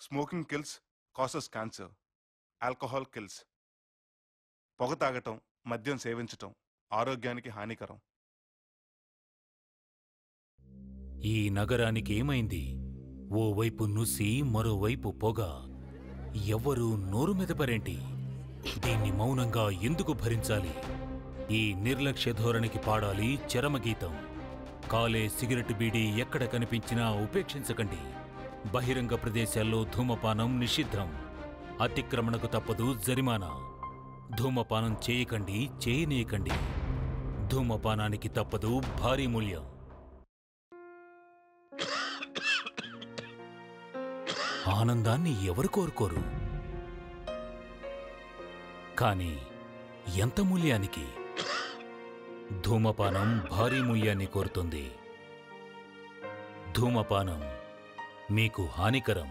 Smoking kills, causes cancer. Alcohol kills. పొగ తాగటం, మద్యం సేవించటం ఆరోగ్యానికి హానికరం. ఈ నగరానికి ఏమైంది? ఓవైపు నుసి, మరోవైపు పొగ. ఎవ్వరూ నోరు మెదపరేంటి? దీన్ని మౌనంగా ఎందుకు భరించాలి? ఈ నిర్లక్ష్య ధోరణికి పాడాలి చరమగీతం. కాలే సిగరెట్ బీడీ ఎక్కడ కనిపించినా ఉపేక్షించకండి. బహిరంగ ప్రదేశాల్లో ధూమపానం నిషిద్ధం. అతిక్రమణకు తప్పదు జరిమానా. ధూమపానం చేయకండి, చేయనీయకండి. ధూమపానానికి తప్పదు భారీ మూల్యం. ఆనందాన్ని ఎవరు కోరుకోరు? కానీ ఎంత మూల్యానికి? ధూమపానం భారీ మూల్యాన్ని కోరుతుంది. ధూమపానం మీకు హానికరం.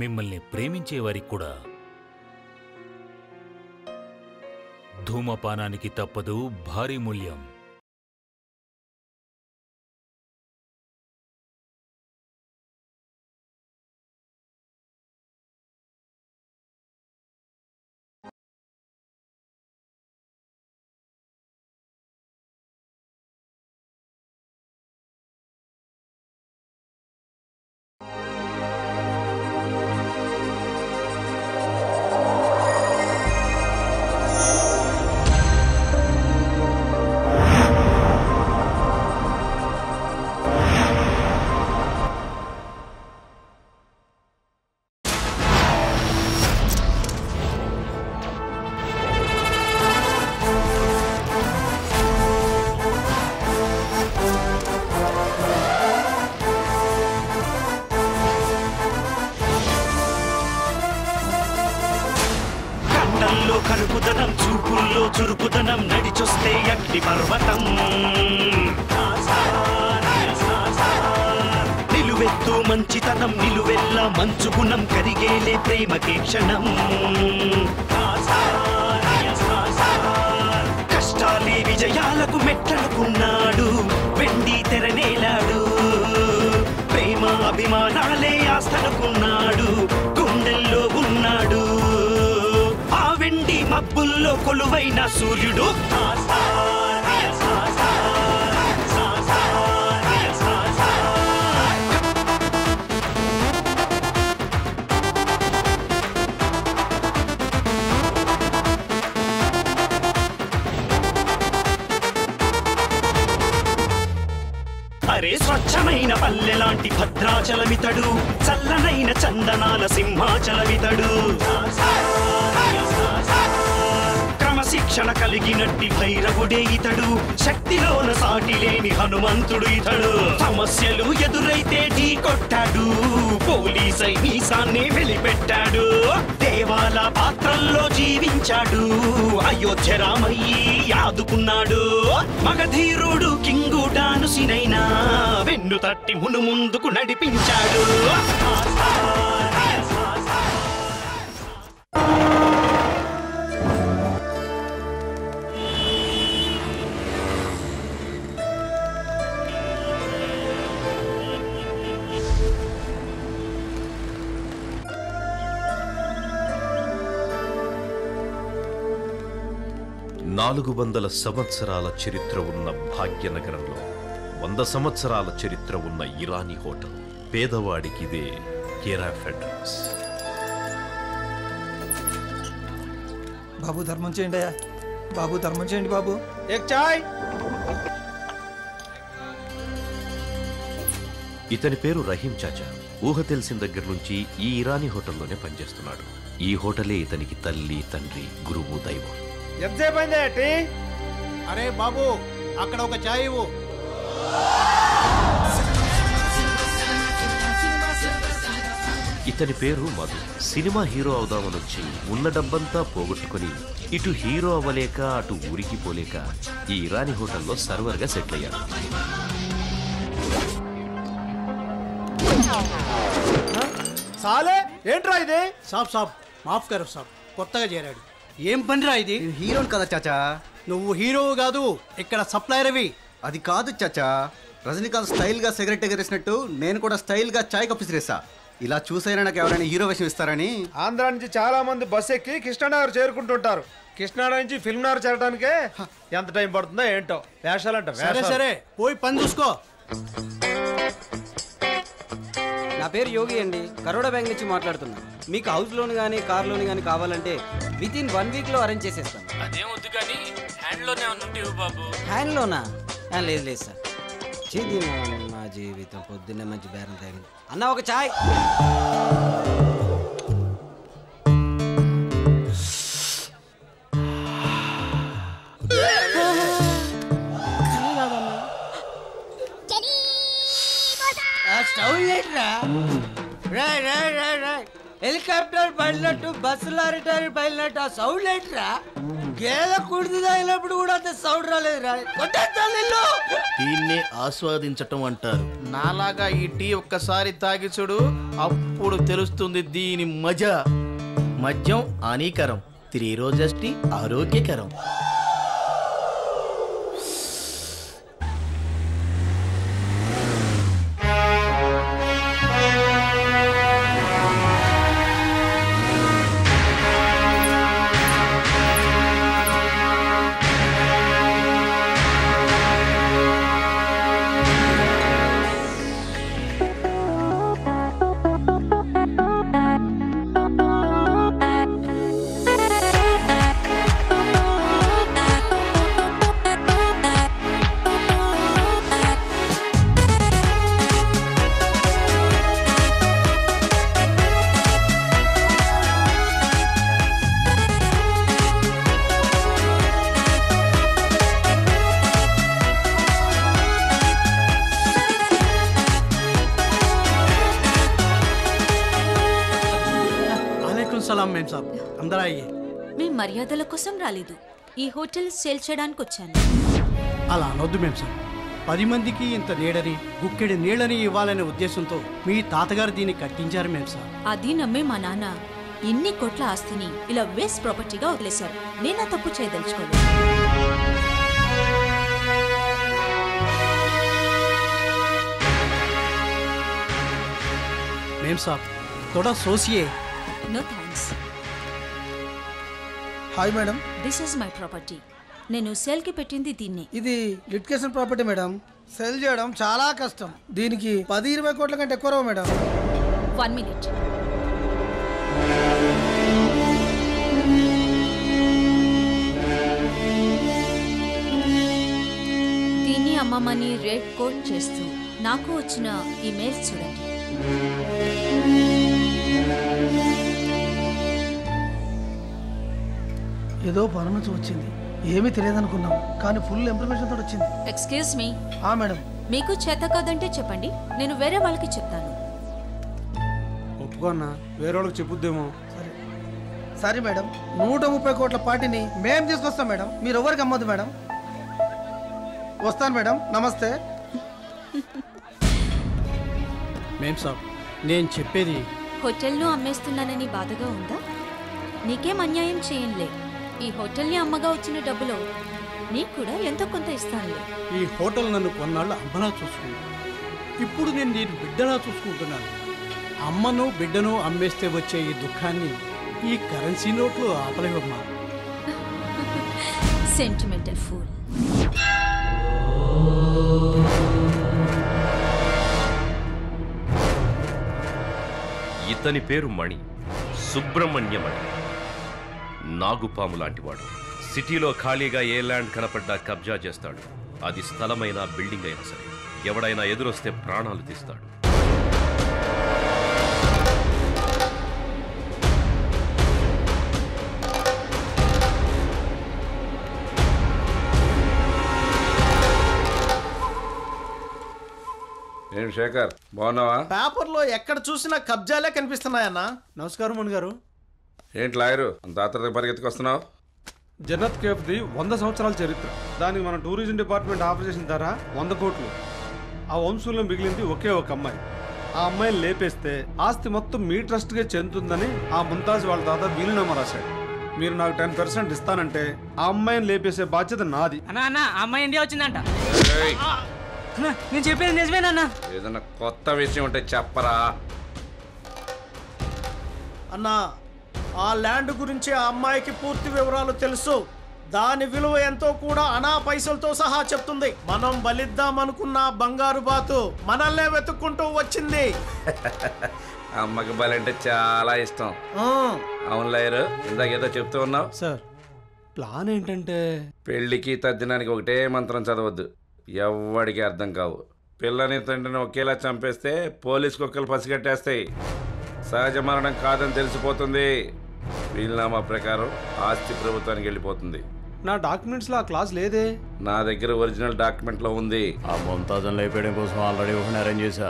మిమ్మల్ని ప్రేమించేవారికి కూడా. ధూమపానానికి తప్పదు భారీ మూల్యం. కరుకుదనం, చూపుల్లో చురుకుదనం, నడిచొస్తే అగ్ని పర్వతం. నిలువెత్తు మంచితనం, నిలువెల్ల మంచుగుణం, కరిగేలే ప్రేమకే క్షణం. కష్టాలే విజయాలకు మెట్లనుకున్నాడు, వెండి తెరనేలాడు. ప్రేమ అభిమానాలే ఆస్థనుకున్నాడు, గుండెల్లో ఉన్నాడు. వెండి మబ్బుల్లో కొలువైన సూర్యుడు. అరే స్వచ్ఛమైన పల్లెలాంటి భద్రాచలమితడు, చల్లనైన చందనాల సింహాచలమితడు. క్రమశిక్షణ కలిగినట్టి భైరవుడే ఇతడు, శక్తిలోన సాటి లేని హనుమంతుడు ఇతడు. సమస్యలు ఎదురైతే ఢీ కొట్టాడు, పోలీసై మీసాన్ని వెలిపెట్టాడు. దేవాల పాత్రల్లో జీవించాడు, అయోధ్య రామయ్యి ఆదుకున్నాడు. మగధీరుడు కింగుటానుసినైనా వెన్ను తట్టి మును ముందుకు నడిపించాడు. నాలుగు 400 సంవత్సరాల చరిత్ర ఉన్న భాగ్యనగరంలో 100 సంవత్సరాల చరిత్ర ఉన్న ఇరానీ హోటల్. పేదవాడికి ఇదే కేర్ ఆఫ్ అడ్రస్. బాబు ధర్మం చేయండి అయ్యా, బాబు ధర్మం చేయండి బాబు. ఏక్ చాయ్. ఇతని పేరు రహీం చాచా. ఊహ తెలిసిన దగ్గర నుంచి ఈ ఇరానీ హోటల్లోనే పనిచేస్తున్నాడు. ఈ హోటలే ఇతనికి తల్లి, తండ్రి, గురువు, దైవం. ఎంతసేపైందే టీ? అరే బాబు, అక్కడ ఒక చాయ్ ఇవ్వు. ఇతని పేరు మధు. సినిమా హీరో అవుదామని వచ్చి ఉన్న డబ్బంతా పోగొట్టుకుని ఇటు హీరో అవ్వలేక అటు ఊరికి పోలేక ఈ ఇరానీ హోటల్లో సర్వర్గా సెటిల్ అయ్యాడు. సాలే ఏంట్రా ఇది? సాబ్ సాబ్ మాఫ్ కరో సాబ్, కొత్తగా చేరాడు. ఏం పనిరా ఇది? హీరోని కదా చాచా. నువ్వు హీరో కాదు, ఇక్కడ సప్లైయర్వి. అది కాదు చాచా, రజనీకాంత్ స్టైల్గా సిగరెట్ ఎగరేసినట్టు నేను కూడా స్టైల్గా చాయ్ కప్పు సిరేసా. ఇలా చూసైనా నాకు ఎవరైనా హీరో వేషం ఇస్తారని. ఆంధ్ర నుంచి చాలా మంది బస్ ఎక్కి కృష్ణానగర్ చేరుకుంటుంటారు. కృష్ణానగర్ నుంచి ఫిల్మ్ నగర్ చేరడానికే ఎంత టైం పడుతుందో ఏంటో. వేషాలంట. సరే సరే, పోయి పని చూసుకో. నా పేరు యోగి అండి, కరోడా బ్యాంక్ నుంచి మాట్లాడుతున్నా. మీకు హౌస్ లోన్ కానీ కార్ లోన్ కానీ కావాలంటే విత్ ఇన్ 1 వీక్లో అరేంజ్ చేసేస్తాను. అదేమొద్దు కానీ హ్యాండ్ లోనే ఉంటే బాబు. హ్యాండ్ లోనా? లేదు లేదు సార్. చేది మా జీవితం పొద్దున్నే మంచి బేరం తగింది. అన్న ఒక చాయ్. హెలికాప్టర్ బయలునట్టు బస్సు లారీ టైర్ బయలునట్టు ఆ సౌండ్ లేట్రా. గేదె కుడిది తాగినప్పుడు కూడా అంత సౌండ్ రాలేదురా. దీన్నే ఆస్వాదించటం అంటారు. నాలాగా ఈ టీ ఒక్కసారి తాగి చూడు, అప్పుడు తెలుస్తుంది దీని మజా. మద్యం హానికరం, 3 రోజెస్ టీ ఆరోగ్యకరం. మీ మర్యాదల కోసం రాలేదు, ఈ హోటల్ సేల్ చేయడానికి వచ్చాను. అలా అనొద్దు మేం సార్. 10 మందికి ఇంత నీడని గుక్కెడి నీళ్ళని ఇవ్వాలనే ఉద్దేశంతో మీ తాతగారు దీన్ని కట్టించారు మేం సార్. అది నమ్మే మా నాన్న ఇన్ని కోట్ల ఆస్తిని ఇలా వేస్ట్ ప్రాపర్టీగా వదిలేశారు. నేనా తప్పు చేయదలుచుకోలేదు. మేం సార్ थोड़ा सोचिए. No thanks. Hi madam, this is my property. నేను సేల్ కి పెట్టింది దీన్ని. ఇది లిటిగేషన్ ప్రాపర్టీ మేడం. సెల్ చేయడం చాలా కష్టం. దీనికి 10-20 కోట్ల కంటే ఎక్కువ రావు మేడం. 1 మినిట్. దీన్ని అమ్మమ్మని రేట్ కోట్ చేస్తూ నాకు వచ్చిన ఈమెయిల్స్ చూడండి. ఏదో పని నుంచి వచ్చింది, ఏమీ తెలియదనుకున్నాం, కానీ ఫుల్ ఇన్ఫర్మేషన్ తోటి వచ్చింది. Excuse me. మేడం, మీకు చేత కాదంటే చెప్పండి, నేను వేరే వాళ్ళకి చెప్తాను. ఒప్పుకోన్నా, వేరే వాళ్ళకి చెప్పుద్దేమో. సరే మేడం, 130 కోట్ల పార్టీని మేము తీసుకొస్తాం మేడం. మీరు ఎవరికి అమ్మద్దు మేడం. వస్తాను మేడం, నమస్తే. మేం సార్, నేను చెప్పేది హోటల్ను అమ్మేస్తున్నానని బాధగా ఉందా? నీకేం అన్యాయం చేయంలే. ఈ హోటల్ని అమ్మగా వచ్చిన డబ్బులో నీకు కూడా ఎంతో కొంత ఇస్తానులే. ఈ హోటల్ నన్ను కొన్నాళ్ళు అమ్మలా చూసుకున్నాను. ఇప్పుడు నేను దీన్ని బిడ్డలా చూసుకుంటున్నాను. అమ్మను బిడ్డను అమ్మేస్తే వచ్చే ఈ దుఃఖాన్ని ఈ కరెన్సీ నోట్లు ఆపలేవమ్మా. Sentimental pool. ఇతని పేరు మణి, సుబ్రహ్మణ్యమణి. నాగుపాము లాంటివాడు. సిటీలో ఖాళీగా ఏ ల్యాండ్ కనపడ్డా కబ్జా చేస్తాడు. అది స్థలమైనా బిల్డింగ్ అయినా సరే. ఎవడైనా ఎదురొస్తే ప్రాణాలు తీస్తాడు. ఏం శేఖర్, బాగున్నావా? పేపర్లో ఎక్కడ చూసినా కబ్జాలే కనిపిస్తున్నాయన్నా. నమస్కారం ముని గారు. ఏంటి లాయరు అంత ఆత్రత పరిగెత్తుకొస్తున్నావు? జన్నత్ కేఫ్ది 100 సంవత్సరాల చరిత్ర. దానికి మన టూరిజం డిపార్ట్మెంట్ ఆఫర్ చేసిన ధర 100 కోట్లు. ఆ వంశంలో మిగిలింది ఒకే ఒక అమ్మాయి. ఆ అమ్మాయిని లేపేస్తే ఆస్తి మొత్తం మీ ట్రస్ట్గా చెందుతుందని ఆ ముంతాజ్ వాళ్ళ తాత వీలునామా రాశాడు. మీరు నాకు 10% ఇస్తానంటే ఆ అమ్మాయిని లేపేసే బాధ్యత నాది. అన్నా అమ్మాయి ఇండియా వచ్చిందంట. ఏయ్, నేను చెప్పేది నిజమేనన్నా. ఏదన్నా కొత్త విషయం ఉంటే చెప్పరా. అన్నా ఆ ల్యాండ్ గురించి ఆ అమ్మాయికి పూర్తి వివరాలు తెలుసు. దాని విలువ ఎంతో కూడా అనా పైసలతో సహా చెప్తుంది. మనం బలిద్దామనుకున్న బంగారు బాతు మనల్నే వెతుక్కుంటూ వచ్చింది. అమ్మకి బలంటే చాలా ఇష్టం. అవును లాయరు, ఇందాకేదో చెప్తూ ఉన్నావు. సార్ ప్లాన్ ఏంటంటే పెళ్లికి తద్దినానికి ఒకటే మంత్రం చదవద్దు, ఎవ్వడికి అర్థం కావు. పిల్లని తండ్రిని ఒకేలా చంపేస్తే పోలీస్ కుక్కలు పసిగట్టేస్తాయి. సహజ మరణం కాదని తెలిసిపోతుంది. వీలునామా ప్రకారం ఆస్తి ప్రభుత్వానికి వెళ్ళిపోతుంది. నా డాక్యుమెంట్స్లో ఆ క్లాస్ లేదే. నా దగ్గర ఒరిజినల్ డాక్యుమెంట్లో ఉంది. ఆ ముంతాజన్ లేపేయడం కోసం ఆల్రెడీ ఒకటి అరేంజ్ చేశా.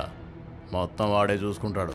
మొత్తం వాడే చూసుకుంటాడు.